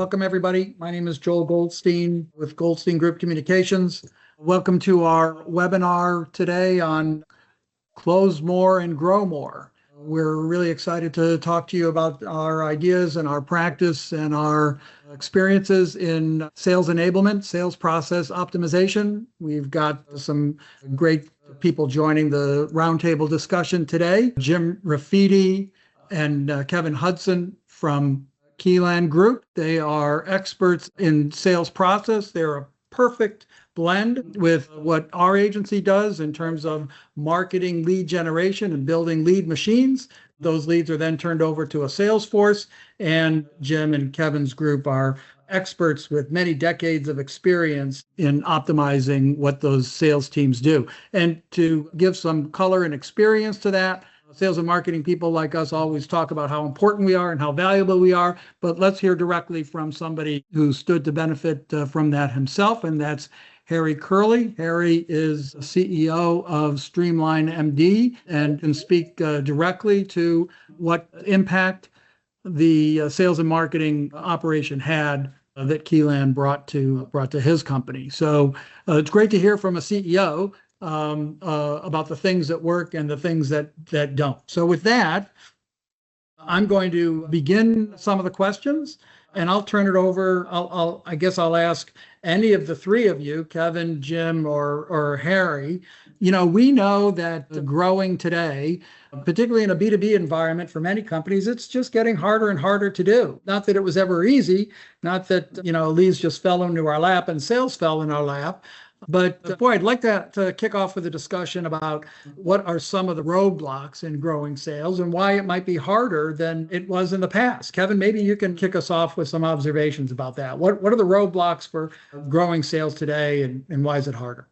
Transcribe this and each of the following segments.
Welcome, everybody. My name is Joel Goldstein with Goldstein Group Communications. Welcome to our webinar today on Close More and Grow More. We're really excited to talk to you about our ideas and our practice and our experiences in sales enablement, sales process optimization. We've got some great people joining the roundtable discussion today. Jim Rafiti and Kevin Hudson from Keyland Group. They are experts in sales process. They're a perfect blend with what our agency does in terms of marketing lead generation and building lead machines. Those leads are then turned over to a sales force, and Jim and Kevin's group are experts with many decades of experience in optimizing what those sales teams do. And to give some color and experience to that, sales and marketing people like us always talk about how important we are and how valuable we are, but let's hear directly from somebody who stood to benefit from that himself, and that's Harry Curley. Harry is CEO of Streamline MD and can speak directly to what impact the sales and marketing operation had that Keyland brought to his company. So it's great to hear from a CEO about the things that work and the things that don't. So with that, I'm going to begin some of the questions, and I'll turn it over. I guess I'll ask any of the three of you, Kevin, Jim, or Harry. We know that growing today, particularly in a B2B environment for many companies, it's just getting harder and harder to do. Not that it was ever easy, not that, leads just fell into our lap and sales fell in our lap. But boy, I'd like to kick off with a discussion about what are some of the roadblocks in growing sales and why it might be harder than it was in the past. Kevin, maybe you can kick us off with some observations about that. What are the roadblocks for growing sales today, and why is it harder?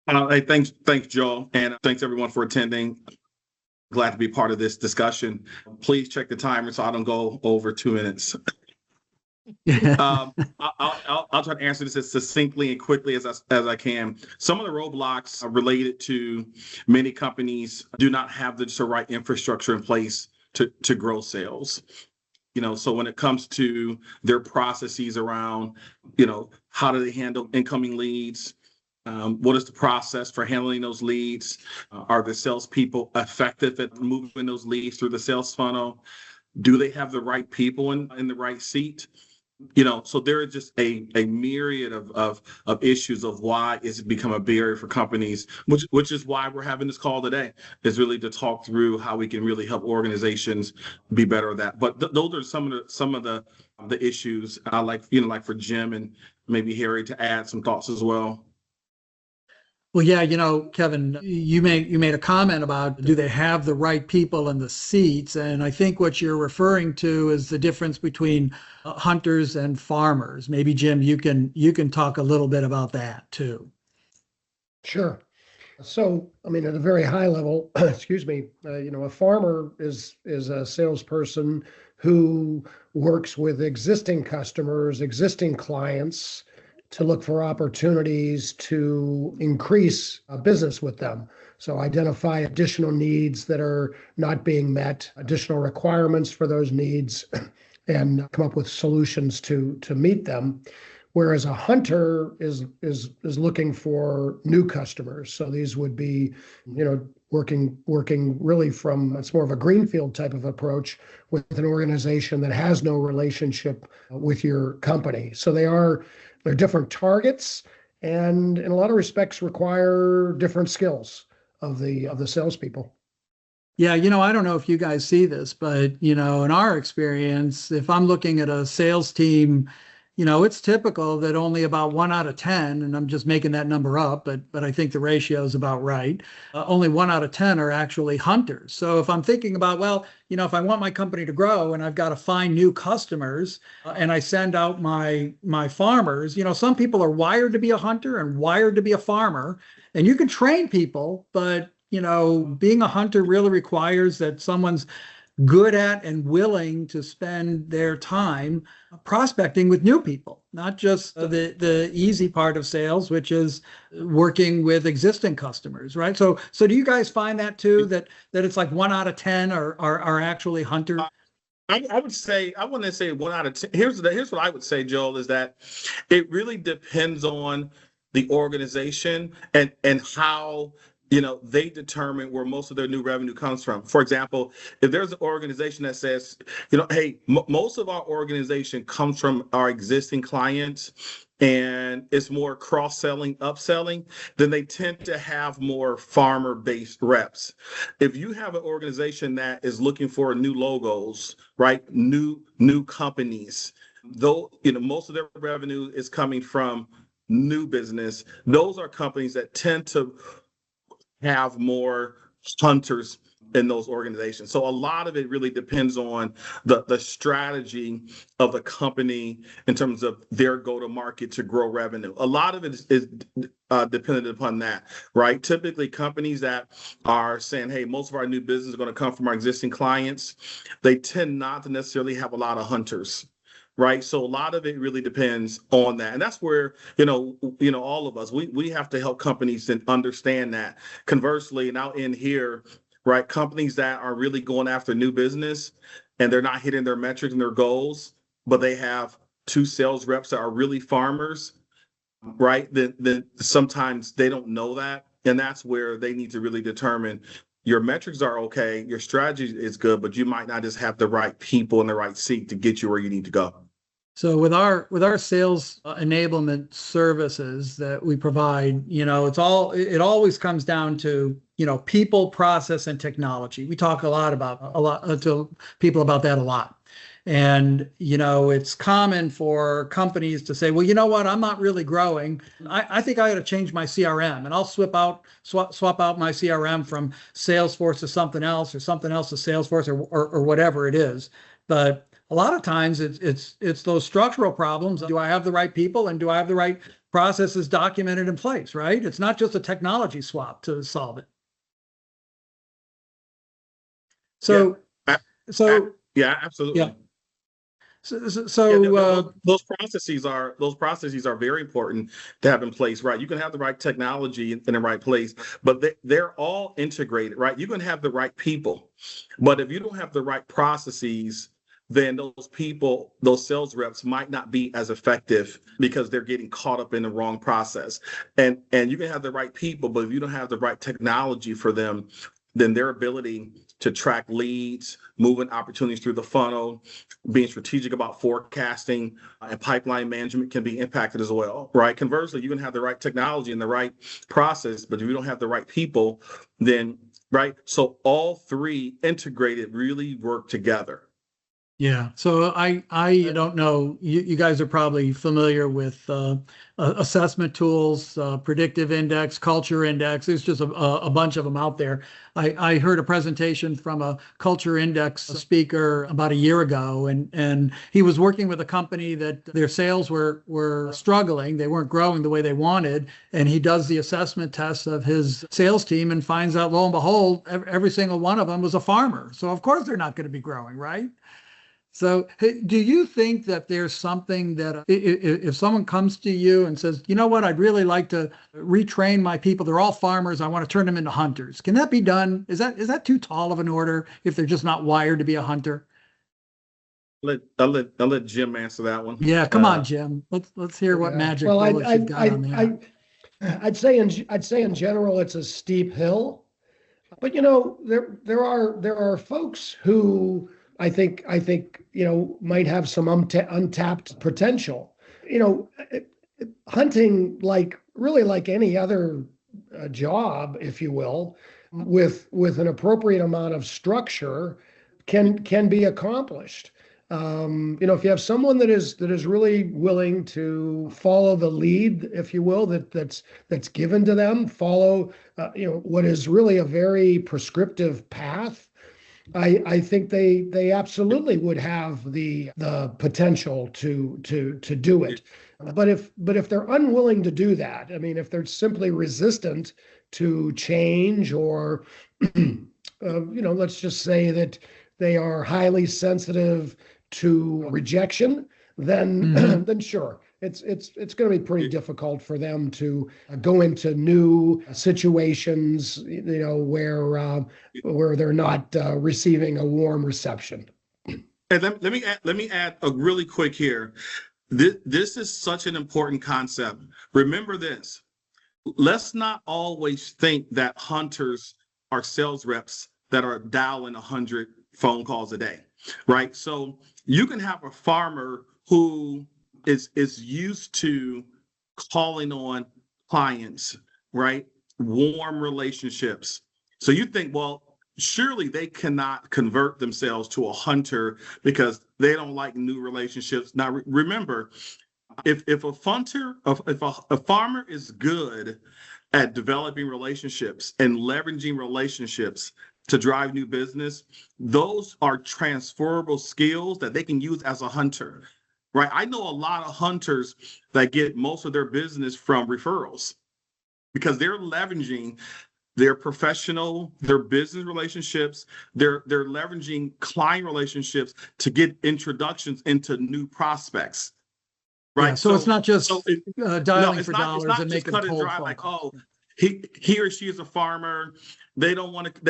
Hey, thanks, Joel, and thanks everyone for attending. Glad to be part of this discussion. Please check the timer so I don't go over 2 minutes. I'll try to answer this as succinctly and quickly as I can. Some of the roadblocks are related to many companies do not have the right infrastructure in place to grow sales. So when it comes to their processes around, how do they handle incoming leads? What is the process for handling those leads? Are the salespeople effective at moving those leads through the sales funnel? Do they have the right people in the right seat? So there is just a myriad of issues of why it's become a barrier for companies, which is why we're having this call today, is really to talk through how we can really help organizations be better at that. But those are some of the issues. I like for Jim and maybe Harry to add some thoughts as well. Well, yeah, Kevin, you made a comment about do they have the right people in the seats? And I think what you're referring to is the difference between hunters and farmers. Maybe Jim, you can talk a little bit about that too. Sure. So, at a very high level, excuse me, a farmer is a salesperson who works with existing customers, existing clients, to look for opportunities to increase business with them. So identify additional needs that are not being met, additional requirements for those needs, and come up with solutions to meet them. Whereas a hunter is looking for new customers. So these would be, working really from, it's more of a greenfield type of approach with an organization that has no relationship with your company. So they're different targets, and in a lot of respects require different skills of the salespeople. Yeah, I don't know if you guys see this, but in our experience, if I'm looking at a sales team, it's typical that only about 1 out of 10, and I'm just making that number up, but I think the ratio is about right. Only 1 out of 10 are actually hunters. So if I'm thinking about, well, if I want my company to grow and I've got to find new customers and I send out my farmers, some people are wired to be a hunter and wired to be a farmer, and you can train people, but being a hunter really requires that someone's good at and willing to spend their time prospecting with new people, not just the easy part of sales, which is working with existing customers, right? So do you guys find that too, that it's like 1 out of 10 are actually hunters? I would say I wouldn't say 1 out of 10. Here's what I would say, Joel, is that it really depends on the organization and how they determine where most of their new revenue comes from. For example, if there's an organization that says, hey, most of our organization comes from our existing clients and it's more cross-selling, upselling, then they tend to have more farmer-based reps. If you have an organization that is looking for new logos, right, new companies, though most of their revenue is coming from new business, those are companies that tend to have more hunters in those organizations. So a lot of it really depends on the strategy of the company in terms of their go-to-market to grow revenue. A lot of it is dependent upon that, right? Typically, companies that are saying, hey, most of our new business is going to come from our existing clients, they tend not to necessarily have a lot of hunters. Right. So a lot of it really depends on that. And that's where, all of us, we have to help companies to understand that. Conversely, now in here, right, companies that are really going after new business and they're not hitting their metrics and their goals, but they have 2 sales reps that are really farmers, right, then sometimes they don't know that. And that's where they need to really determine your metrics are okay, your strategy is good, but you might not just have the right people in the right seat to get you where you need to go. So with our sales enablement services that we provide, it always comes down to, people, process, and technology. We talk a lot to people about that a lot. And, it's common for companies to say, well, you know what, I'm not really growing. I think I got to change my CRM, and I'll swap out my CRM from Salesforce to something else, or something else to Salesforce, or whatever it is. But a lot of times it's those structural problems. Do I have the right people, and do I have the right processes documented in place, right? It's not just a technology swap to solve it. So, yeah, absolutely. Yeah. So those processes are very important to have in place, right? You can have the right technology in the right place, but they're all integrated, right? You can have the right people, but if you don't have the right processes, then those sales reps might not be as effective because they're getting caught up in the wrong process. And you can have the right people, but if you don't have the right technology for them, then their ability to track leads, moving opportunities through the funnel, being strategic about forecasting and pipeline management can be impacted as well, right? Conversely, you can have the right technology and the right process, but if you don't have the right people, then, right? So all 3 integrated really work together. Yeah. So I don't know. You guys are probably familiar with assessment tools, predictive index, culture index. There's just a bunch of them out there. I heard a presentation from a culture index speaker about a year ago, and he was working with a company that their sales were struggling. They weren't growing the way they wanted. And he does the assessment tests of his sales team and finds out, lo and behold, every single one of them was a farmer. So of course they're not going to be growing, right? So do you think that there's something that if someone comes to you and says, you know what, I'd really like to retrain my people, they're all farmers, I want to turn them into hunters. Can that be done? Is that too tall of an order if they're just not wired to be a hunter? I'll let Jim answer that one. Yeah, come on, Jim. Let's hear what magic bullets you've got on that. I'd say in general it's a steep hill, but there are folks who I think might have some untapped potential. Hunting, really like any other job, if you will, with an appropriate amount of structure, can be accomplished. If you have someone that is really willing to follow the lead, if you will, that's given to them, follow what is really a very prescriptive path. I think they absolutely would have the potential to do it. But if they're unwilling to do that, I mean, if they're simply resistant to change, or let's just say that they are highly sensitive to rejection, then sure, it's going to be pretty difficult for them to go into new situations, where they're not receiving a warm reception. And let me add a really quick here. This is such an important concept. Remember this. Let's not always think that hunters are sales reps that are dialing 100 phone calls a day, right? So you can have a farmer who is used to calling on clients, right? Warm relationships. So you think, well, surely they cannot convert themselves to a hunter because they don't like new relationships. Now, remember, if a farmer is good at developing relationships and leveraging relationships to drive new business, those are transferable skills that they can use as a hunter, right? I know a lot of hunters that get most of their business from referrals because they're leveraging their business relationships, they're leveraging client relationships to get introductions into new prospects. Right. Yeah, so it's not just dialing it's for not, dollars it's not and just making cut and cold dry phone like, calls. oh, he or she is a farmer. They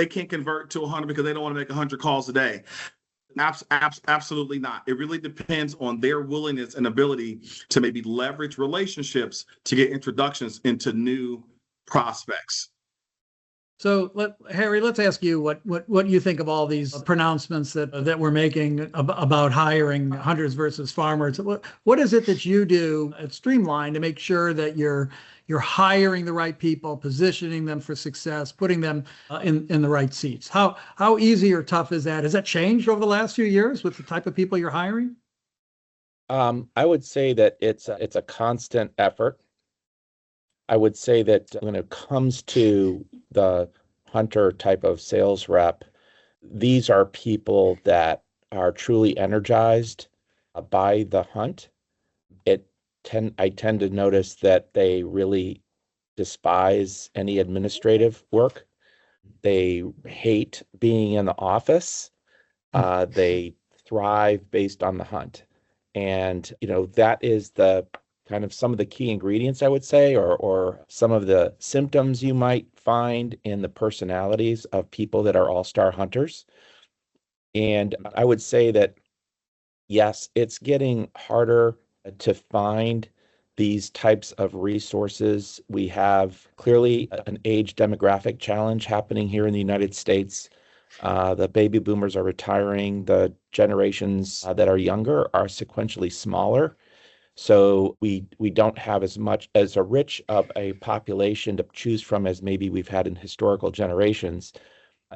can't convert to 100 because they don't want to make 100 calls a day. Absolutely not. It really depends on their willingness and ability to maybe leverage relationships to get introductions into new prospects. So Harry, let's ask you what you think of all these pronouncements that we're making about hiring hunters versus farmers. What is it that you do at Streamline to make sure that you're hiring the right people, positioning them for success, putting them in the right seats? How easy or tough is that? Has that changed over the last few years with the type of people you're hiring? I would say that it's a constant effort. I would say that when it comes to the hunter type of sales rep, these are people that are truly energized by the hunt. I tend to notice that they really despise any administrative work. They hate being in the office. They thrive based on the hunt. And, that is the kind of some of the key ingredients, I would say, or some of the symptoms you might find in the personalities of people that are all-star hunters. And I would say that, yes, it's getting harder to find these types of resources. We have clearly an age demographic challenge happening here in the United States. The baby boomers are retiring. The generations that are younger are sequentially smaller. So we don't have as much as a rich of a population to choose from as maybe we've had in historical generations.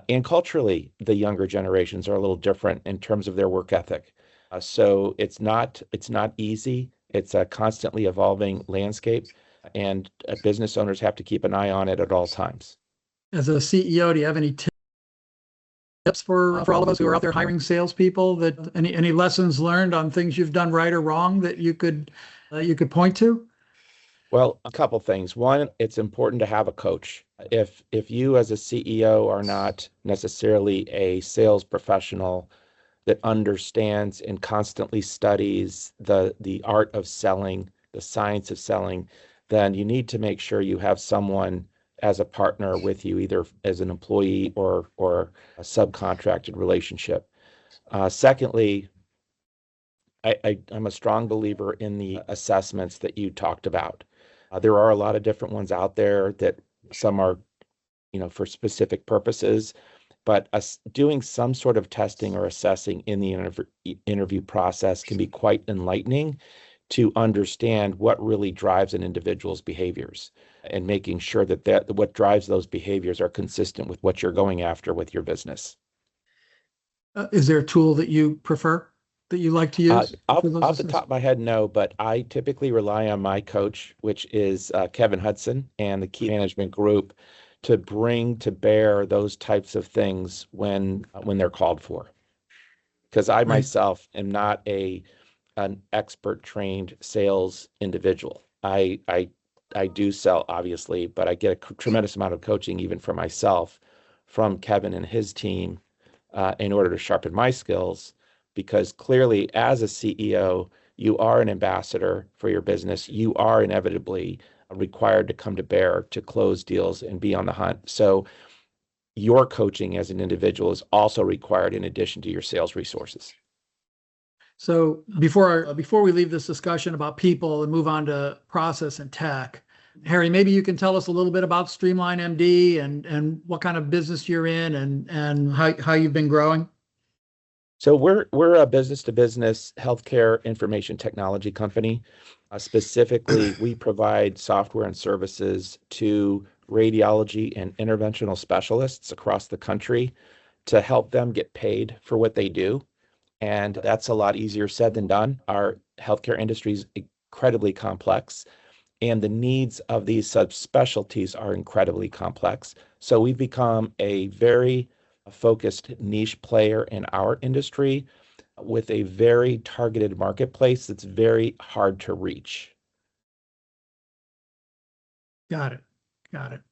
And culturally, the younger generations are a little different in terms of their work ethic. So it's not easy. It's a constantly evolving landscape, and business owners have to keep an eye on it at all times. As a CEO, do you have any tips for all of us who are out there hiring salespeople? That any lessons learned on things you've done right or wrong that you could point to? Well, a couple things. One, it's important to have a coach. If you as a CEO are not necessarily a sales professional that understands and constantly studies the art of selling, the science of selling, then you need to make sure you have someone as a partner with you, either as an employee or a subcontracted relationship. Secondly, I'm a strong believer in the assessments that you talked about. There are a lot of different ones out there that some are, for specific purposes, but doing some sort of testing or assessing in the interview process can be quite enlightening to understand what really drives an individual's behaviors and making sure that what drives those behaviors are consistent with what you're going after with your business. Is there a tool that you prefer, that you like to use? Off the top of my head, no, but I typically rely on my coach, which is Kevin Hudson and the Key Management Group, to bring to bear those types of things when they're called for. Because I myself am not an expert trained sales individual. I do sell, obviously, but I get a tremendous amount of coaching even for myself from Kevin and his team in order to sharpen my skills. Because clearly, as a CEO, you are an ambassador for your business. You are inevitably required to come to bear to close deals and be on the hunt. So your coaching as an individual is also required in addition to your sales resources. So before we leave this discussion about people and move on to process and tech, Harry, maybe you can tell us a little bit about Streamline MD and what kind of business you're in and how you've been growing. So we're a business to business healthcare information technology company. Specifically, we provide software and services to radiology and interventional specialists across the country to help them get paid for what they do. And that's a lot easier said than done. Our healthcare industry is incredibly complex, and the needs of these subspecialties are incredibly complex. So we've become a very focused niche player in our industry with a very targeted marketplace that's very hard to reach. Got it. Got it.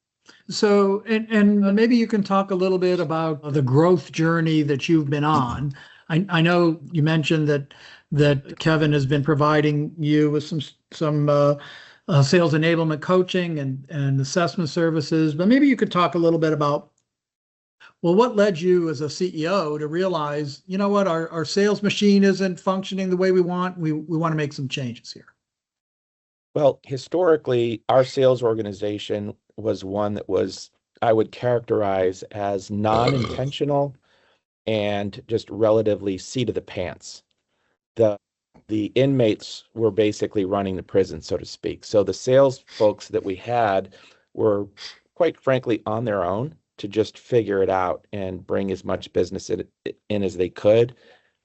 So, and maybe you can talk a little bit about the growth journey that you've been on. I know you mentioned that Kevin has been providing you with some sales enablement coaching and assessment services, but maybe you could talk a little bit about, well, what led you as a CEO to realize, you know what, our sales machine isn't functioning the way we want. We want to make some changes here. Well, historically, our sales organization was one that was, I would characterize as non-intentional and just relatively seat of the pants. The inmates were basically running the prison, so to speak. So the sales folks that we had were, quite frankly, on their own to just figure it out and bring as much business in as they could.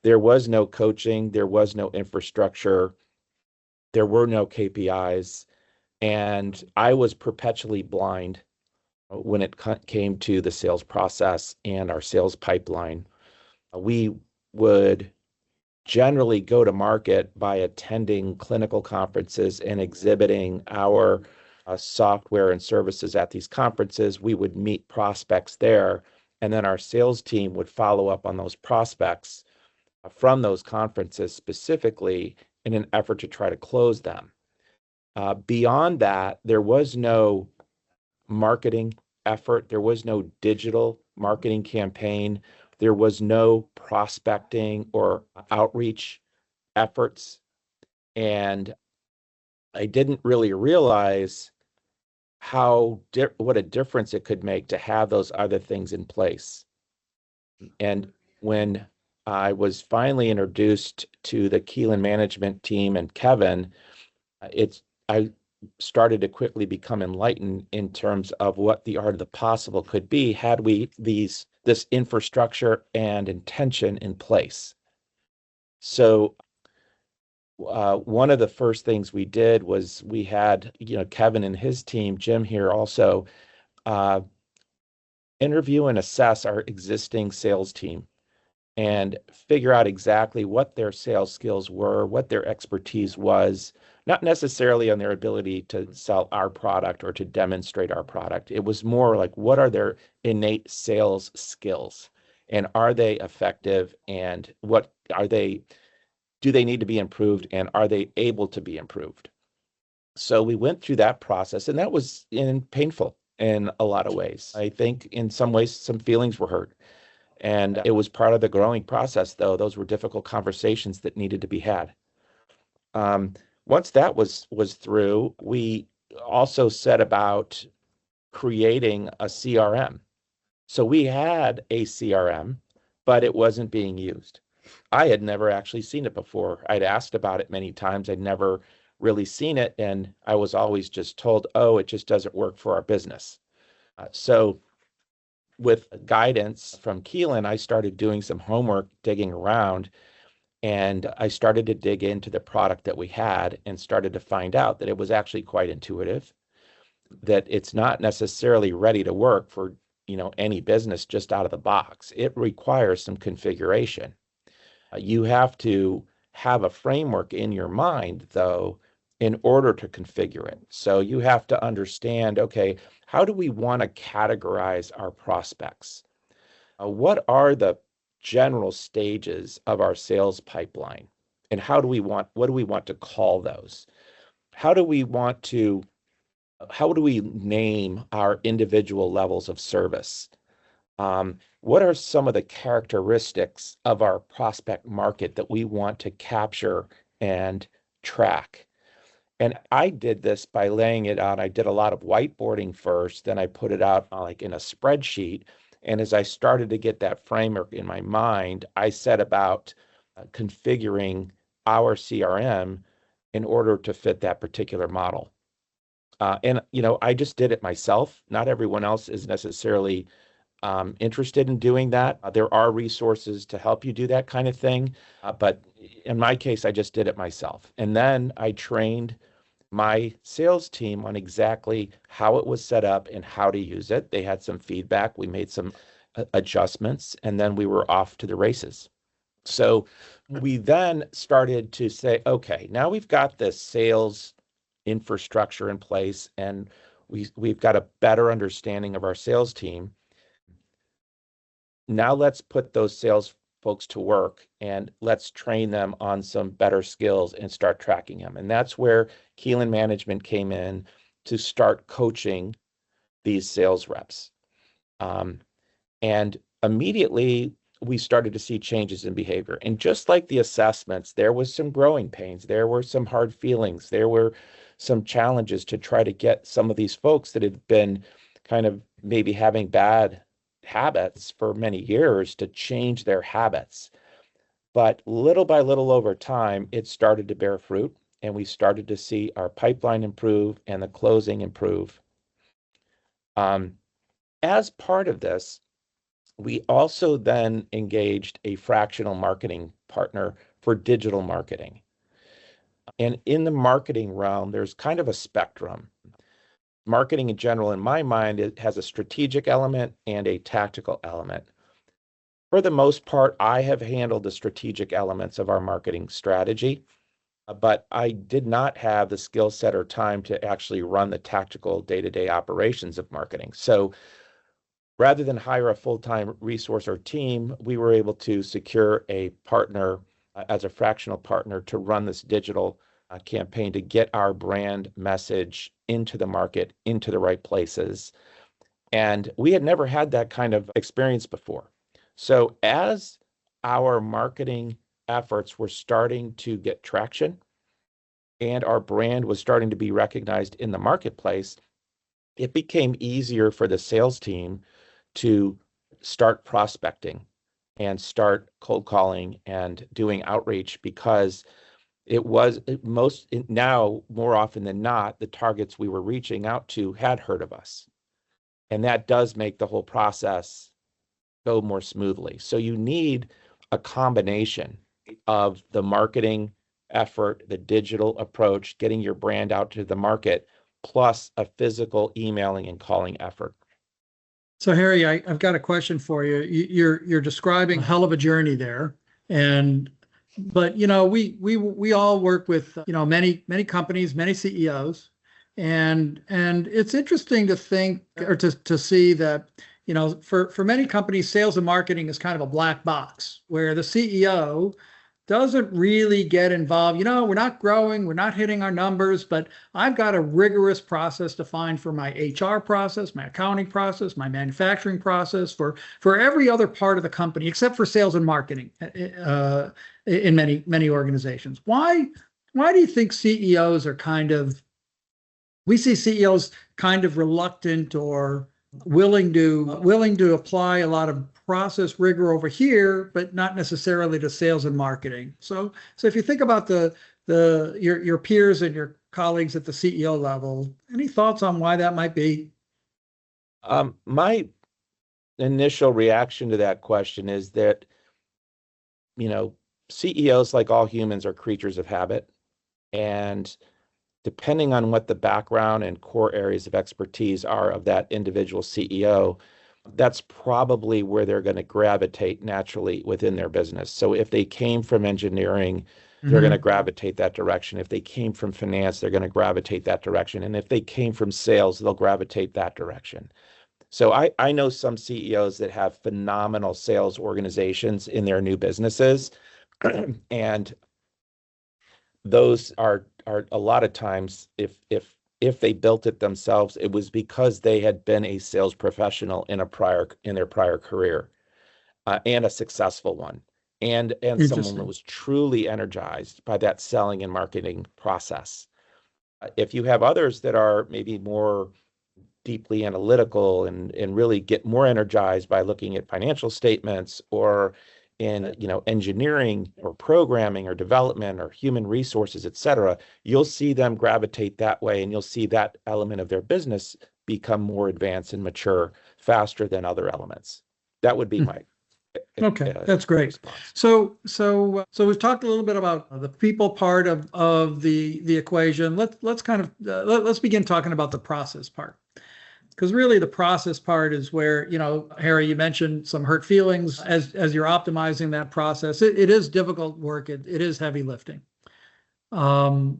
There was no coaching, there was no infrastructure, there were no KPIs, and I was perpetually blind when it came to the sales process and our sales pipeline. We would generally go to market by attending clinical conferences and exhibiting our software and services at these conferences. We would meet prospects there, and then our sales team would follow up on those prospects from those conferences specifically in an effort to try to close them. Beyond that, there was no marketing effort. There was no digital marketing campaign. There was no prospecting or outreach efforts. And I didn't really realize what a difference it could make to have those other things in place. And when I was finally introduced to the Keelan management team and Kevin, I started to quickly become enlightened in terms of what the art of the possible could be had we this infrastructure and intention in place. So one of the first things we did was we had, Kevin and his team, Jim here also, interview and assess our existing sales team and figure out exactly what their sales skills were, what their expertise was, not necessarily on their ability to sell our product or to demonstrate our product. It was more like, what are their innate sales skills? And are they effective? And do they need to be improved? And are they able to be improved? So we went through that process, and that was painful in a lot of ways. I think in some ways, some feelings were hurt. And it was part of the growing process, though. Those were difficult conversations that needed to be had. Once that was through, we also set about creating a CRM. So we had a CRM, but it wasn't being used. I had never actually seen it before. I'd asked about it many times. I'd never really seen it. And I was always just told, oh, it just doesn't work for our business. So with guidance from Keelan, I started doing some homework, digging around, and I started to dig into the product that we had and started to find out that it was actually quite intuitive, that it's not necessarily ready to work for, any business just out of the box. It requires some configuration. You have to have a framework in your mind, though, in order to configure it. So you have to understand, okay, how do we want to categorize our prospects? What are the general stages of our sales pipeline? And what do we want to call those? How do we name our individual levels of service? What are some of the characteristics of our prospect market that we want to capture and track? And I did this by laying it out. I did a lot of whiteboarding first, then I put it out like in a spreadsheet. And as I started to get that framework in my mind, I set about configuring our CRM in order to fit that particular model. And I just did it myself. Not everyone else is necessarily interested in doing that. There are resources to help you do that kind of thing. But in my case, I just did it myself. And then I trained my sales team on exactly how it was set up and how to use it. They had some feedback. We made some adjustments, and then we were off to the races. So we then started to say, okay, now we've got this sales infrastructure in place, and we've got a better understanding of our sales team. Now let's put those sales folks to work and let's train them on some better skills and start tracking them. And that's where Keelan Management came in to start coaching these sales reps. And immediately we started to see changes in behavior. And just like the assessments, there was some growing pains. There were some hard feelings. There were some challenges to try to get some of these folks that had been kind of maybe having bad habits for many years to change their habits. But little by little over time, it started to bear fruit, and we started to see our pipeline improve and the closing improve. As part of this, we also then engaged a fractional marketing partner for digital marketing. And in the marketing realm, there's kind of a spectrum. Marketing in general, in my mind, it has a strategic element and a tactical element. For the most part, I have handled the strategic elements of our marketing strategy, but I did not have the skill set or time to actually run the tactical day-to-day operations of marketing. So rather than hire a full-time resource or team, we were able to secure a partner as a fractional partner to run this digital campaign to get our brand message into the market, into the right places. And we had never had that kind of experience before. So as our marketing efforts were starting to get traction and our brand was starting to be recognized in the marketplace, it became easier for the sales team to start prospecting and start cold calling and doing outreach, because now more often than not, the targets we were reaching out to had heard of us. And that does make the whole process go more smoothly. So you need a combination of the marketing effort, the digital approach, getting your brand out to the market, plus a physical emailing and calling effort. So Harry, I've got a question for you. You're describing a hell of a journey there, but we all work with many companies, many CEOs, and it's interesting to think or to see that for many companies, sales and marketing is kind of a black box where the CEO doesn't really get involved. We're not growing, we're not hitting our numbers, but I've got a rigorous process defined for my HR process, my accounting process, my manufacturing process, for every other part of the company except for sales and marketing in many organizations. Why do you think CEOs are we see CEOs kind of reluctant or willing to apply a lot of process rigor over here, but not necessarily to sales and marketing. So if you think about your peers and your colleagues at the CEO level, any thoughts on why that might be? My initial reaction to that question is that, CEOs, like all humans, are creatures of habit. And depending on what the background and core areas of expertise are of that individual CEO, that's probably where they're going to gravitate naturally within their business. So if they came from engineering, they're going to gravitate that direction. If they came from finance, they're going to gravitate that direction. And if they came from sales, they'll gravitate that direction. So I know some CEOs that have phenomenal sales organizations in their new businesses. And those are a lot of times, if if they built it themselves, it was because they had been a sales professional in their prior career, and a successful one, and someone that Interesting. was truly energized by that selling and marketing process. If you have others that are maybe more deeply analytical and really get more energized by looking at financial statements, or in engineering or programming or development or human resources, et cetera, you'll see them gravitate that way, and you'll see that element of their business become more advanced and mature faster than other elements. That would be my Okay, that's great. response. So we've talked a little bit about the people part of the equation. Let's kind of let's begin talking about the process part. Because really the process part is where, Harry, you mentioned some hurt feelings as you're optimizing that process. It is difficult work. It is heavy lifting. But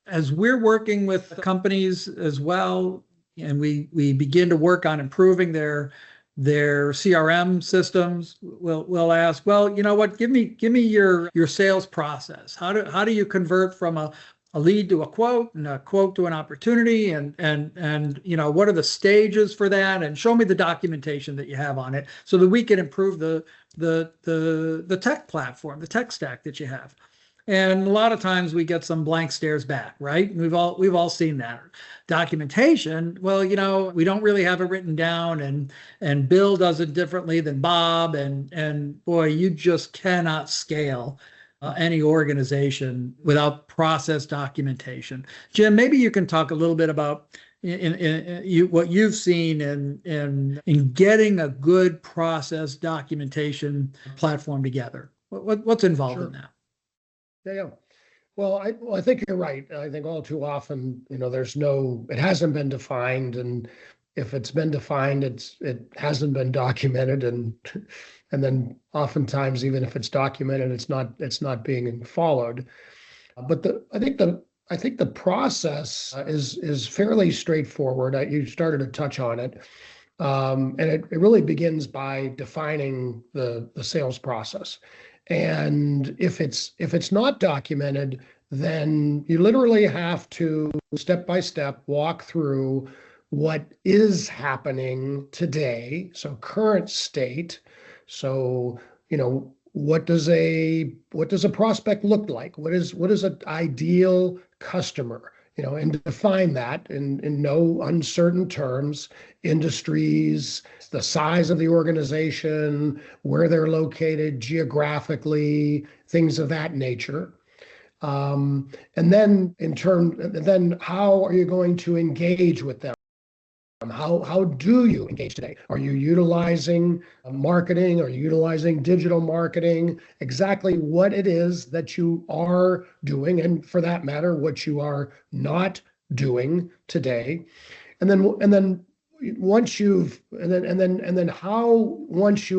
as we're working with companies as well, and we begin to work on improving their CRM systems, we'll ask, well, you know what, give me your sales process. How do you convert from a lead to a quote, and a quote to an opportunity, and what are the stages for that, and show me the documentation that you have on it so that we can improve the tech platform, the tech stack that you have. And a lot of times we get some blank stares back, right? We've all seen that. Documentation, well, we don't really have it written down, and Bill does it differently than Bob, and boy, you just cannot scale any organization without process documentation. Jim, maybe you can talk a little bit about what you've seen in getting a good process documentation platform together. What's involved in that? Yeah. Well, I think you're right. I think all too often, it hasn't been defined, and if it's been defined, it hasn't been documented, and then oftentimes, even if it's documented, it's not being followed. But I think the process is fairly straightforward. You started to touch on it, and it really begins by defining the sales process. And if it's not documented, then you literally have to step by step walk through what is happening today, so current state. So, what does a prospect look like? What is an ideal customer? And define that in no uncertain terms: industries, the size of the organization, where they're located geographically, things of that nature. And then how are you going to engage with them? How do you engage today? Are you utilizing marketing? Are you utilizing digital marketing? Exactly what it is that you are doing, and for that matter, what you are not doing today. And then once you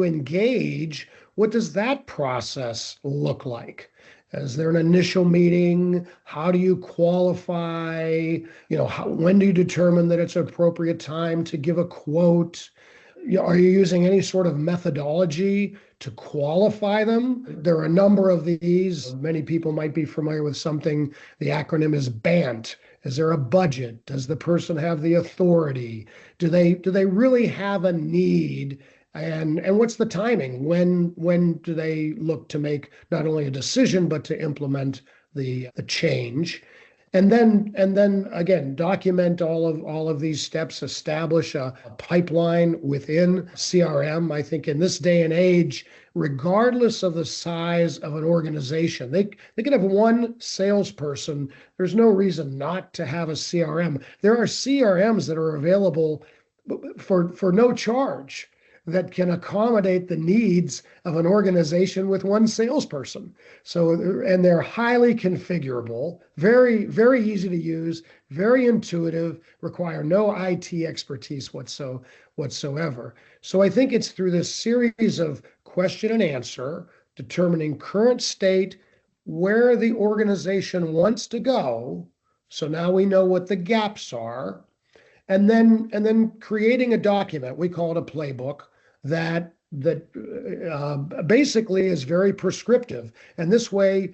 engage, what does that process look like? Is there an initial meeting? How do you qualify? When do you determine that it's an appropriate time to give a quote? Are you using any sort of methodology to qualify them? There are a number of these. Many people might be familiar with something. The acronym is BANT. Is there a budget? Does the person have the authority? Do they really have a need? And what's the timing? When do they look to make not only a decision, but to implement the change? And then again, document all of these steps, establish a pipeline within CRM. I think in this day and age, regardless of the size of an organization, they can have one salesperson. There's no reason not to have a CRM. There are CRMs that are available for no charge, that can accommodate the needs of an organization with one salesperson. So, and they're highly configurable, very, very easy to use, very intuitive, require no IT expertise whatsoever. So I think it's through this series of question and answer, determining current state, where the organization wants to go. So now we know what the gaps are. And then creating a document, we call it a playbook, that basically is very prescriptive. And this way,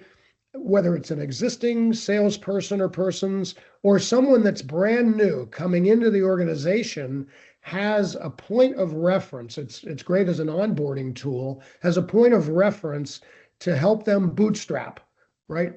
whether it's an existing salesperson or persons or someone that's brand new coming into the organization, has a point of reference. It's great as an onboarding tool, has a point of reference to help them bootstrap, right?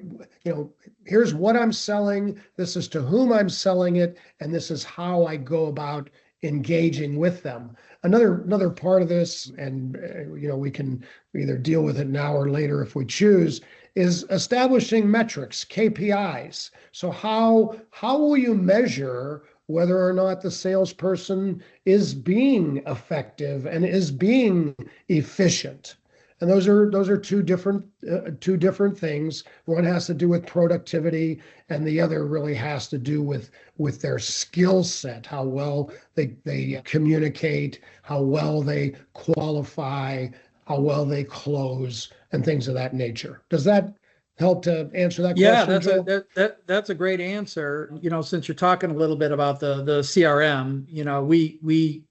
Here's what I'm selling, this is to whom I'm selling it, and this is how I go about engaging with them. Another part of this, and we can either deal with it now or later if we choose, is establishing metrics, KPIs. So how will you measure whether or not the salesperson is being effective and is being efficient? And those are two different things. One has to do with productivity, and the other really has to do with their skill set, how well they communicate, how well they qualify, how well they close, and things of that nature. Does that help to answer that Yeah, question, Joel? that's a great answer. Since you're talking a little bit about the CRM,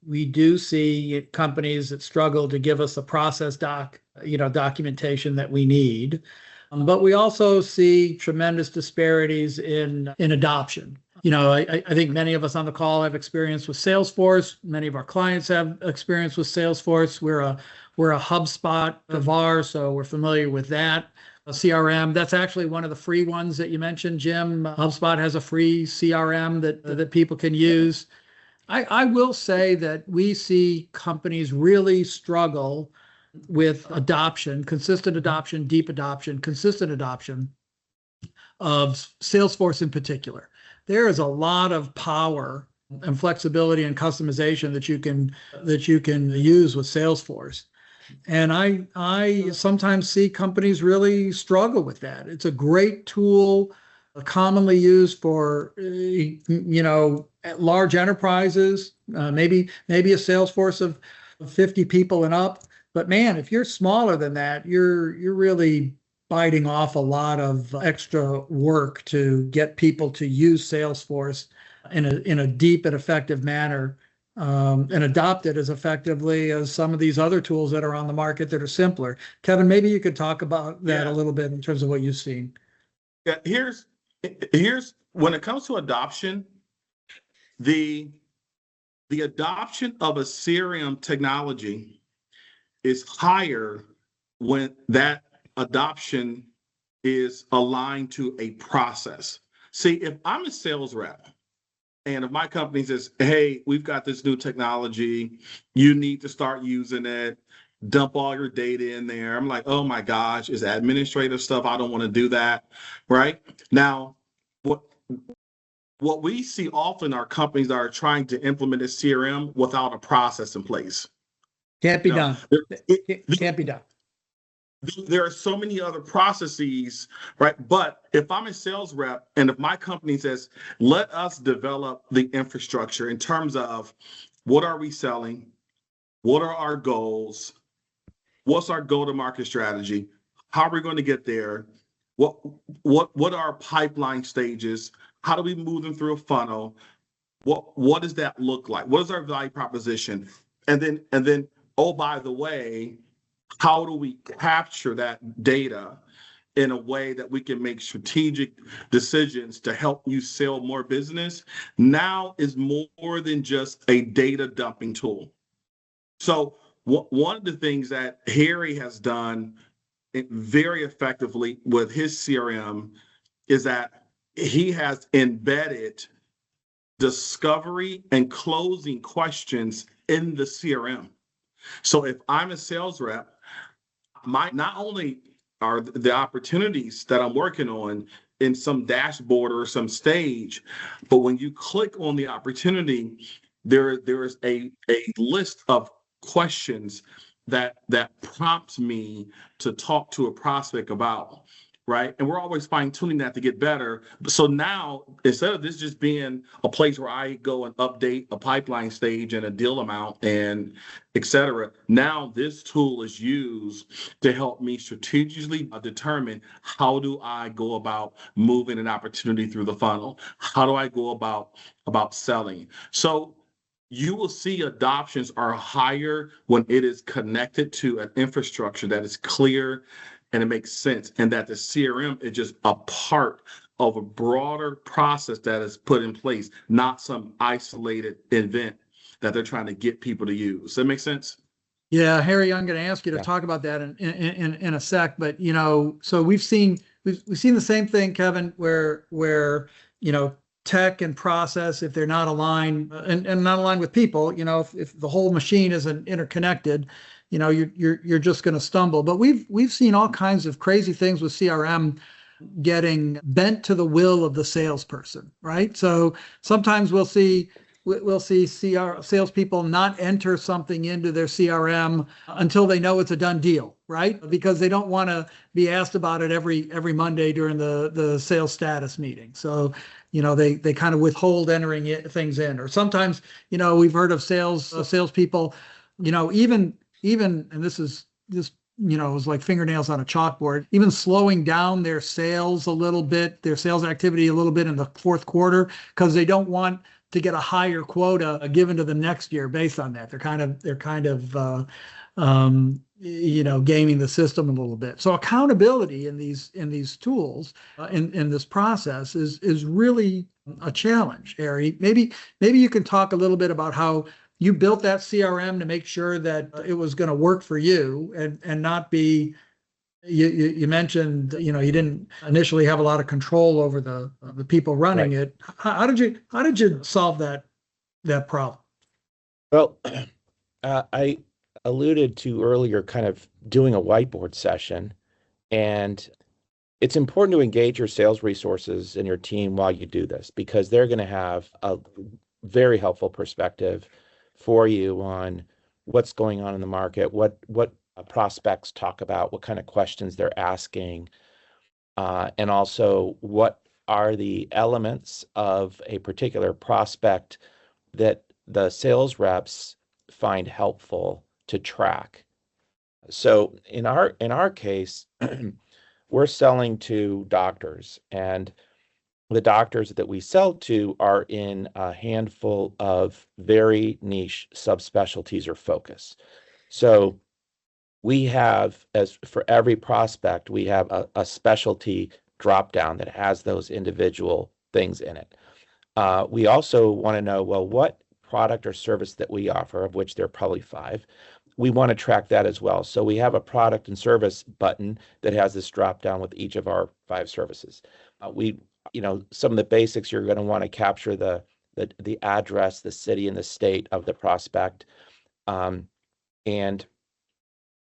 we do see companies that struggle to give us the process documentation that we need. But we also see tremendous disparities in adoption. I think many of us on the call have experience with Salesforce. Many of our clients have experience with Salesforce. We're a HubSpot of ours, so we're familiar with that. CRM, that's actually one of the free ones that you mentioned, Jim. HubSpot has a free CRM that people can use. I will say that we see companies really struggle with adoption, consistent adoption, deep adoption, consistent adoption of Salesforce in particular. There is a lot of power and flexibility and customization that you can use with Salesforce. And I sometimes see companies really struggle with that. It's a great tool, commonly used for large enterprises, maybe a Salesforce of 50 people and up. But man, if you're smaller than that, you're really biting off a lot of extra work to get people to use Salesforce in a deep and effective manner, and adopt it as effectively as some of these other tools that are on the market that are simpler. Kevin, maybe you could talk about that a little bit in terms of what you've seen. Yeah, here's when it comes to adoption, the adoption of a CRM technology is higher when that adoption is aligned to a process. See, if I'm a sales rep and if my company says, hey, we've got this new technology, you need to start using it, dump all your data in there. I'm like, oh my gosh, it's administrative stuff. I don't want to do that. Right? Now, what we see often are companies that are trying to implement a CRM without a process in place. Can't be done. Can't be done. There are so many other processes, right? But if I'm a sales rep and if my company says, let us develop the infrastructure in terms of what are we selling? What are our goals? What's our go-to-market strategy? How are we going to get there? What are our pipeline stages? How do we move them through a funnel? What does that look like? What is our value proposition? And then, oh, by the way, how do we capture that data in a way that we can make strategic decisions to help you sell more business? Now is more than just a data dumping tool. So one of the things that Harry has done very effectively with his CRM is that he has embedded discovery and closing questions in the CRM. So if I'm a sales rep, not only are the opportunities that I'm working on in some dashboard or some stage, but when you click on the opportunity, there is a list of questions that prompts me to talk to a prospect about, right? And we're always fine-tuning that to get better. So now, instead of this just being a place where I go and update a pipeline stage and a deal amount and et cetera, now this tool is used to help me strategically determine how do I go about moving an opportunity through the funnel? How do I go about selling? So you will see adoptions are higher when it is connected to an infrastructure that is clear and it makes sense, and that the CRM is just a part of a broader process that is put in place, not some isolated event that they're trying to get people to use. Does that make sense? Yeah, Harry, I'm going to ask you to Yeah. talk about that in a sec, but so we've seen the same thing, Kevin, where tech and process, if they're not aligned and not aligned with people, if the whole machine isn't interconnected, you're just going to stumble. But we've seen all kinds of crazy things with CRM getting bent to the will of the salesperson, right? So sometimes we'll see salespeople not enter something into their CRM until they know it's a done deal, right? Because they don't want to be asked about it every Monday during the sales status meeting. So, they kind of withhold entering things in. Or sometimes, we've heard of salespeople, even and this is it was like fingernails on a chalkboard, even slowing down their sales a little bit, their sales activity a little bit in the fourth quarter, because they don't want to get a higher quota given to the next year based on that. They're kind of gaming the system a little bit. So accountability in these tools, in this process is really a challenge. Harry, maybe you can talk a little bit about how you built that CRM to make sure that it was going to work for you and not be. You mentioned you didn't initially have a lot of control over the people running Right. it. How did you solve that problem? Well, I alluded to earlier kind of doing a whiteboard session, and it's important to engage your sales resources and your team while you do this, because they're going to have a very helpful perspective for you on what's going on in the market, what prospects talk about, what kind of questions they're asking, and also what are the elements of a particular prospect that the sales reps find helpful to track. So in our case, we're selling to doctors, and the doctors that we sell to are in a handful of very niche subspecialties or focus. So we have, as for every prospect, we have a specialty drop down that has those individual things in it. We also want to know, well, what product or service that we offer, of which there are probably 5, we want to track that as well. So we have a product and service button that has this drop down with each of our 5 services. Some of the basics, you're going to want to capture the address, the city, and the state of the prospect. And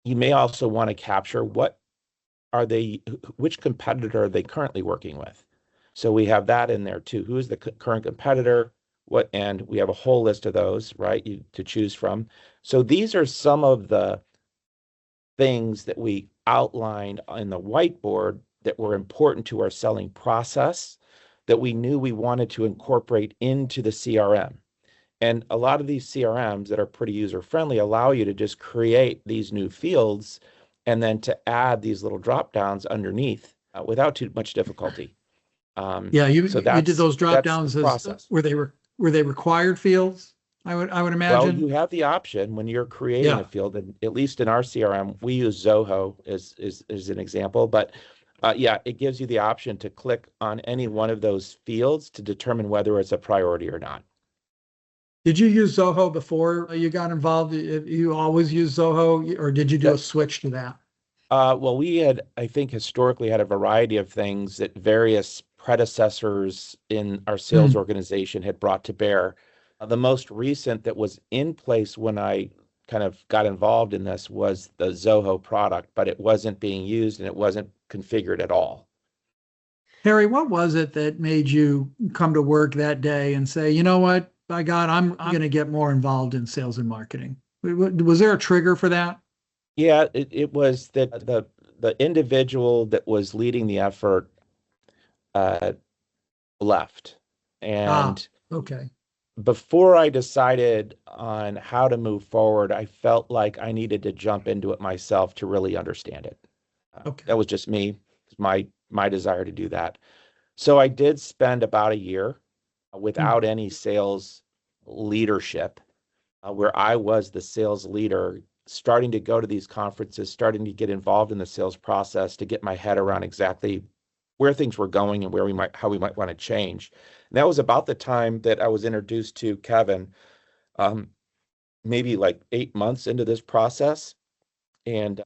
you may also want to capture which competitor are they currently working with. So we have that in there too. Who is the current competitor? And we have a whole list of those, right, to choose from. So these are some of the things that we outlined in the whiteboard that were important to our selling process, that we knew we wanted to incorporate into the CRM. And a lot of these CRMs that are pretty user-friendly allow you to just create these new fields and then to add these little drop downs underneath without too much difficulty. Yeah, you So did those drop that's the downs process. were they required fields? I would Well, imagine. you have the option when you're creating Yeah. a field, and at least in our CRM, we use Zoho as an example, but it gives you the option to click on any one of those fields to determine whether it's a priority or not. Did you use Zoho before you got involved? You always use Zoho, or did you do a switch to that? Well, we had, I think, historically had a variety of things that various predecessors in our sales organization had brought to bear. The most recent that was in place when I kind of got involved in this was the Zoho product, but it wasn't being used and it wasn't configured at all. Harry, what was it that made you come to work that day and say, you know what, by God, I'm going to get more involved in sales and marketing? Was there a trigger for that? Yeah, it was that the individual that was leading the effort left. And okay. before I decided on how to move forward, I felt like I needed to jump into it myself to really understand it. Okay. That was just me, my desire to do that. So I did spend about a year without any sales leadership, where I was the sales leader starting to go to these conferences, starting to get involved in the sales process to get my head around exactly where things were going and how we might want to change. And that was about the time that I was introduced to Kevin, maybe like 8 months into this process. And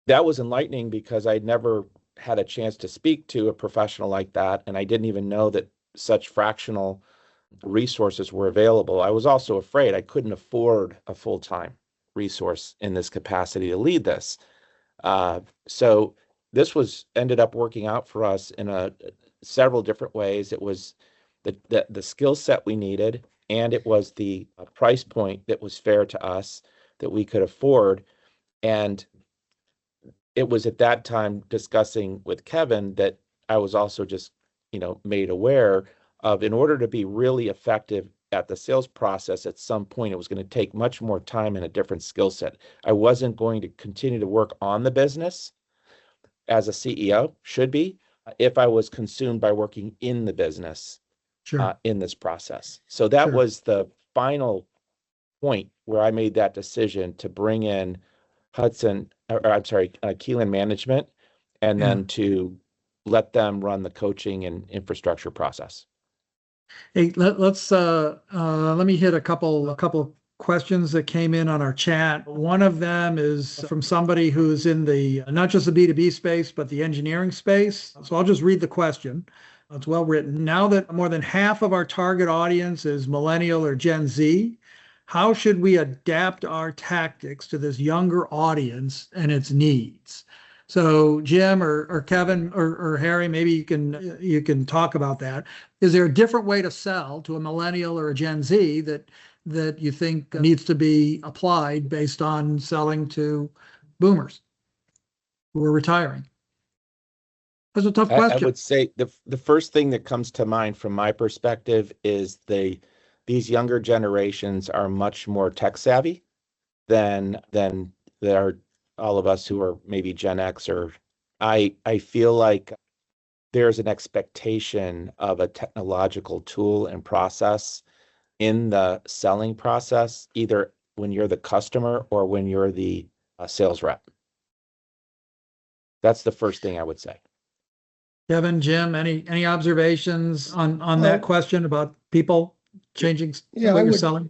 that was enlightening because I'd never had a chance to speak to a professional like that. And I didn't even know that such fractional resources were available. I was also afraid I couldn't afford a full-time resource in this capacity to lead this. So this ended up working out for us in several different ways. It was the skill set we needed, and it was the price point that was fair to us that we could afford. And it was at that time discussing with Kevin that I was also just, made aware of, in order to be really effective at the sales process, at some point, it was going to take much more time and a different skill set. I wasn't going to continue to work on the business as a CEO should be if I was consumed by working in the business Sure. in this process. So that Sure. was the final point where I made that decision to bring in Keelan Management, and Yeah. then to let them run the coaching and infrastructure process. Hey, let me hit a couple questions that came in on our chat. One of them is from somebody who's in the not just the B2B space, but the engineering space. So I'll just read the question. It's well written. Now that more than half of our target audience is millennial or Gen Z, how should we adapt our tactics to this younger audience and its needs? So Jim or Kevin or Harry, maybe you can talk about that. Is there a different way to sell to a millennial or a Gen Z that you think needs to be applied based on selling to boomers who are retiring? That's a tough I question. would say the first thing that comes to mind from my perspective is these younger generations are much more tech savvy than there are all of us who are maybe Gen X. Or I feel like there's an expectation of a technological tool and process in the selling process, either when you're the customer or when you're the sales rep. That's the first thing I would say. Kevin, Jim, any observations on Well, that question about people changing the Yeah, way I you're would. selling?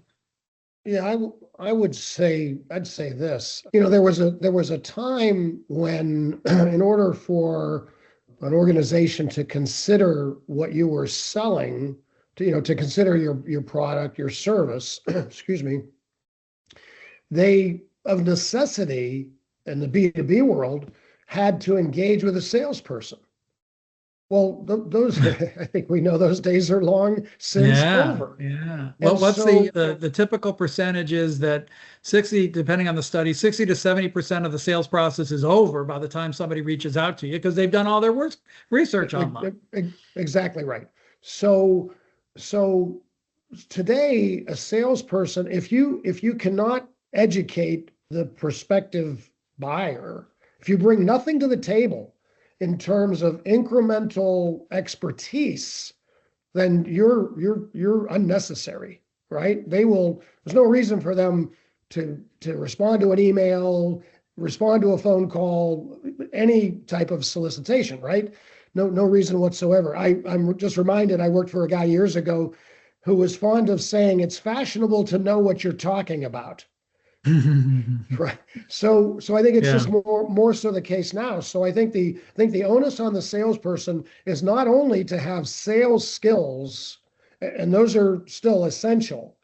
Yeah, I'd say this. There was a time when, in order for an organization to consider what you were selling, to consider your product, your service, excuse me, they, of necessity, in the B2B world, had to engage with a salesperson. Well, those I think we know those days are long since over. Yeah. Well, And what's so, the typical percentage is that 60, depending on the study, 60 to 70% of the sales process is over by the time somebody reaches out to you because they've done all their research online. exactly right. So today, a salesperson, if you cannot educate the prospective buyer, if you bring nothing to the table in terms of incremental expertise, then you're unnecessary, right? There's no reason for them to respond to an email, respond to a phone call, any type of solicitation, right? No reason whatsoever. I'm just reminded, I worked for a guy years ago who was fond of saying it's fashionable to know what you're talking about. Right. So I think it's Yeah. just more so the case now. So I think the onus on the salesperson is not only to have sales skills, and those are still essential,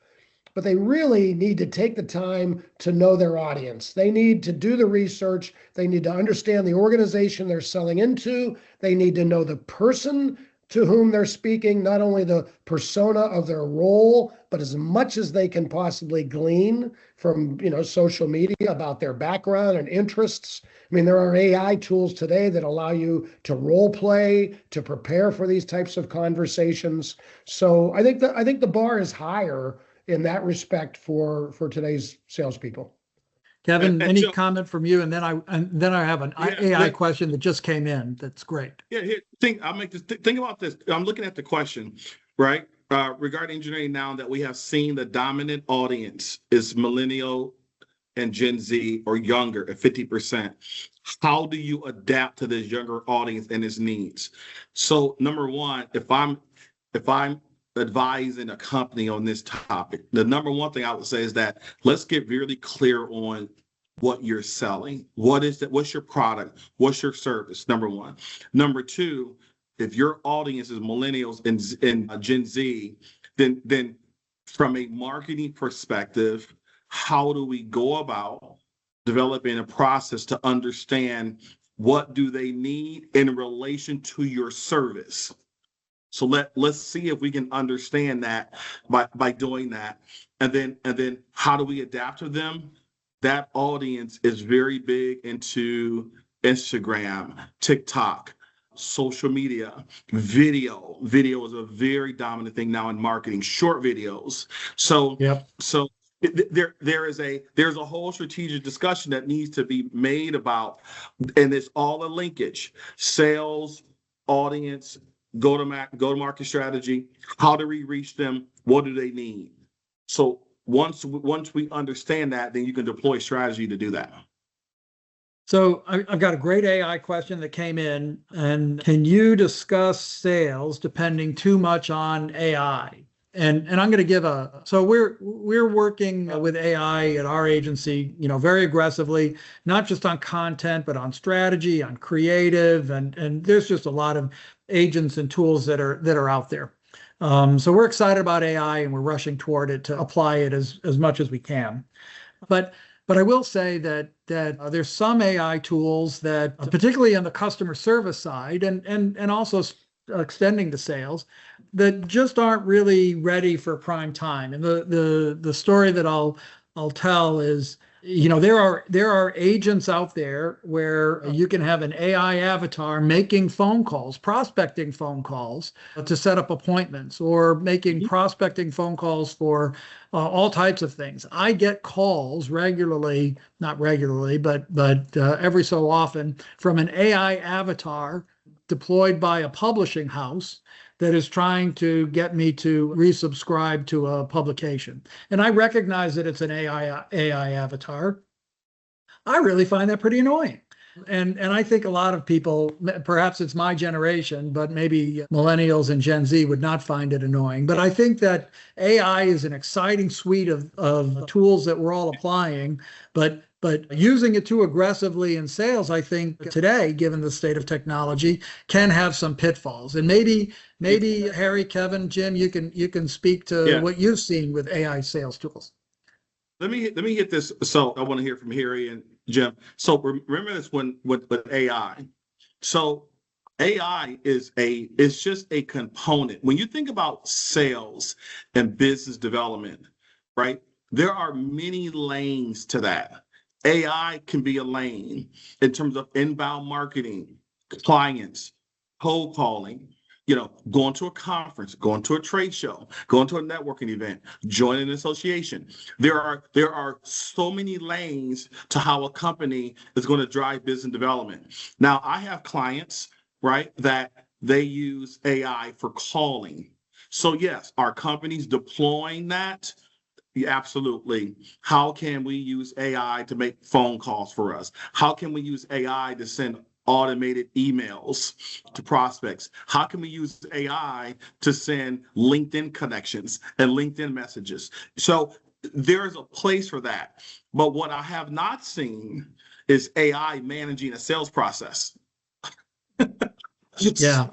but they really need to take the time to know their audience. They need to do the research. They need to understand the organization they're selling into. They need to know the person to whom they're speaking, not only the persona of their role, but as much as they can possibly glean from social media about their background and interests. I mean, there are AI tools today that allow you to role play, to prepare for these types of conversations. So I think the bar is higher in that respect for today's salespeople. Kevin, And any Joe, comment from you? And then I have an AI question that just came in. That's great. Yeah, I'll make this. Think about this. I'm looking at the question, right? Regarding engineering, now that we have seen the dominant audience is millennial and Gen Z or younger at 50%. How do you adapt to this younger audience and its needs? So number one, if I'm advising a company on this topic, the number one thing I would say is that let's get really clear on what you're selling. What is that? What's your product? What's your service? Number one. Number two, if your audience is millennials and Gen Z, then from a marketing perspective, how do we go about developing a process to understand what do they need in relation to your service? So let's see if we can understand that by doing that. And then how do we adapt to them? That audience is very big into Instagram, TikTok, social media, video. Video is a very dominant thing now in marketing, short videos. So there's a whole strategic discussion that needs to be made about, and it's all a linkage: sales, audience, go-to-market strategy. How do we reach them? What do they need? So once we understand that, then you can deploy strategy to do that. So I've got a great AI question that came in, and can you discuss sales depending too much on AI? And I'm going to give so we're working with AI at our agency, very aggressively, not just on content, but on strategy, on creative, and there's just a lot of agents and tools that are out there. So we're excited about AI, and we're rushing toward it to apply it as much as we can. But I will say that there's some AI tools that, particularly on the customer service side, and also extending to sales, that just aren't really ready for prime time. And the story that I'll tell is, there are agents out there where you can have an AI avatar making phone calls, prospecting phone calls to set up appointments, or making prospecting phone calls for all types of things. I get calls regularly, not regularly, but every so often, from an AI avatar deployed by a publishing house that is trying to get me to resubscribe to a publication. And I recognize that it's an AI avatar. I really find that pretty annoying. And I think a lot of people, perhaps it's my generation, but maybe millennials and Gen Z would not find it annoying. But I think that AI is an exciting suite of tools that we're all applying, but using it too aggressively in sales, I think today, given the state of technology, can have some pitfalls. And maybe Harry, Kevin, Jim, you can speak to what you've seen with AI sales tools. Let me hit this. So I want to hear from Harry and Jim. So remember this with AI. So AI is just a component. When you think about sales and business development, right? There are many lanes to that. AI can be a lane in terms of inbound marketing, clients, cold calling, going to a conference, going to a trade show, going to a networking event, joining an association. There are so many lanes to how a company is going to drive business development. Now, I have clients, right, that they use AI for calling. So yes, are companies deploying that? Yeah, absolutely. How can we use AI to make phone calls for us? How can we use AI to send automated emails to prospects? How can we use AI to send LinkedIn connections and LinkedIn messages? So there's a place for that. But what I have not seen is AI managing a sales process. Yeah.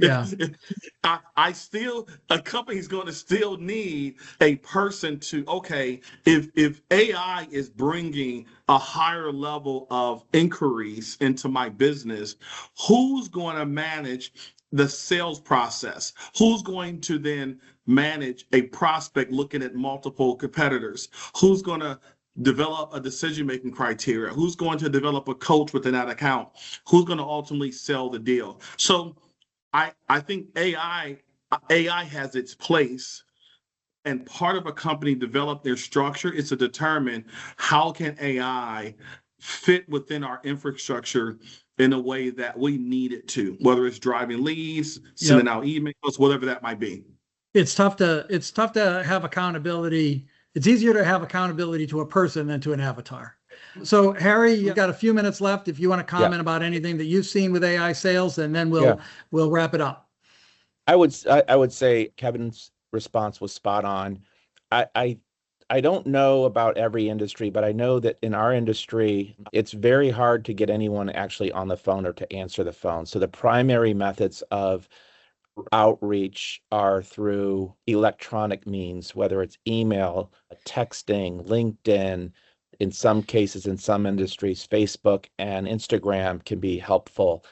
A company's going to still need a person to, okay, if AI is bringing a higher level of inquiries into my business, who's going to manage the sales process? Who's going to then manage a prospect looking at multiple competitors? Who's going to develop a decision-making criteria? Who's going to develop a coach within that account? Who's going to ultimately sell the deal? So I think AI has its place, and part of a company develop their structure is to determine how can AI fit within our infrastructure in a way that we need it to, whether it's driving leads, sending out emails, whatever that might be. It's tough to have accountability. It's easier to have accountability to a person than to an avatar. So Harry, you got a few minutes left if you want to comment about anything that you've seen with AI sales, and then we'll wrap it up. I would say Kevin's response was spot on. I don't know about every industry, but I know that in our industry, it's very hard to get anyone actually on the phone or to answer the phone. So the primary methods of outreach are through electronic means, whether it's email, texting, LinkedIn. In some cases, in some industries, Facebook and Instagram can be helpful.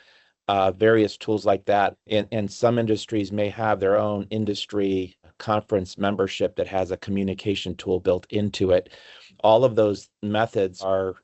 Various tools like that. And some industries may have their own industry conference membership that has a communication tool built into it. All of those methods are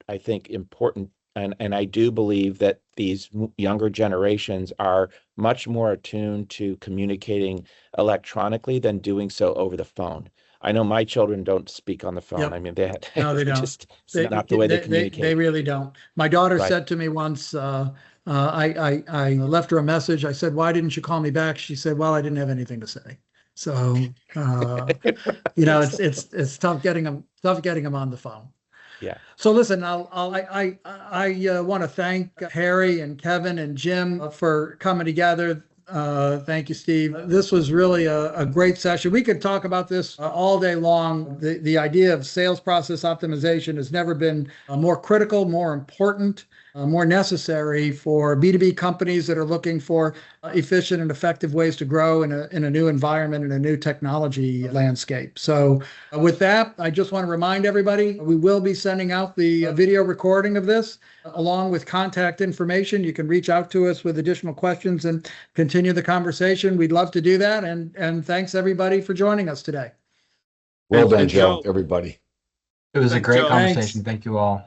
I think, important. And I do believe that these younger generations are much more attuned to communicating electronically than doing so over the phone. I know my children don't speak on the phone. Yep. I mean, No, they don't. It's not the way they communicate. They really don't. My daughter Right. said to me once, I left her a message. I said, "Why didn't you call me back?" She said, "Well, I didn't have anything to say." So, it's tough getting them on the phone. Yeah. So listen, I want to thank Harry and Kevin and Jim for coming together. Thank you, Steve. This was really a great session. We could talk about this all day long. The idea of sales process optimization has never been more critical, more important, more necessary for B2B companies that are looking for efficient and effective ways to grow in a new environment, in a new technology landscape. So with that, I just want to remind everybody, we will be sending out the video recording of this along with contact information. You can reach out to us with additional questions and continue the conversation. We'd love to do that. And thanks everybody for joining us today. Well done, And Joe, Joe, everybody. It was a Thanks, great Joe. conversation. Thank you all.